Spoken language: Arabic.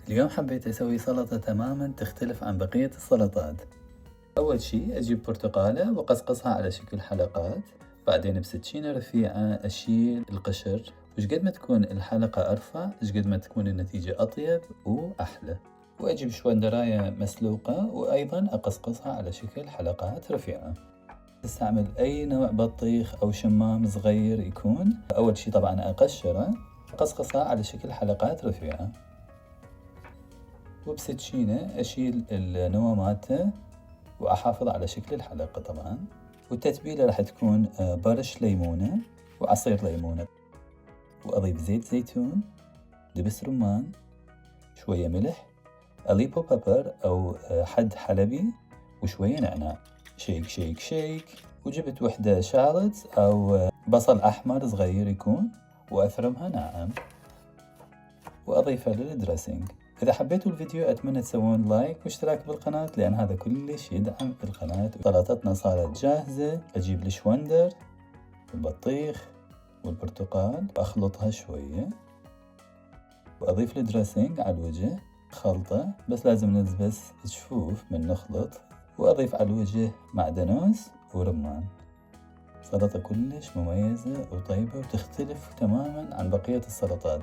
اليوم حبيت أسوي سلطة تماما تختلف عن بقية السلطات. أول شي أجيب برتقالة وأقصقصها على شكل حلقات، بعدين بسكينة رفيعة أشيل القشر، وش قد ما تكون الحلقة أرفع إيش قد ما تكون النتيجة أطيب وأحلى. وأجيب شوندراية مسلوقة وأيضا أقصقصها على شكل حلقات رفيعة. استعمل أي نوع بطيخ أو شمام صغير يكون. أول شي طبعا أقشره، أقصقصها على شكل حلقات رفيعة، وبسكينة أشيل النوى مالته وأحافظ على شكل الحلقة طبعا. والتتبيلة راح تكون برش ليمونة وعصير ليمونة، وأضيف زيت زيتون، دبس رمان، شوية ملح، أليبو بابر أو حد حلبي، وشوية نعناع. شيك شيك شيك. وجبت وحدة شالوت أو بصل أحمر صغير يكون، وأفرمها ناعم وأضيفها للدريسنج. إذا حبيتوا الفيديو أتمنى تسوون لايك واشتراك بالقناة، لأن هذا كلش يدعم القناة. سلطتنا صارت جاهزة. أجيب الشوندر والبطيخ والبرتقال وأخلطها شوية، وأضيف الدريسنج على الوجه. خلطة بس لازم نلبس جفوف من نخلط، وأضيف على الوجه معدنوس ورمان. سلطة كلش مميزة وطيبة وتختلف تماما عن بقية السلطات.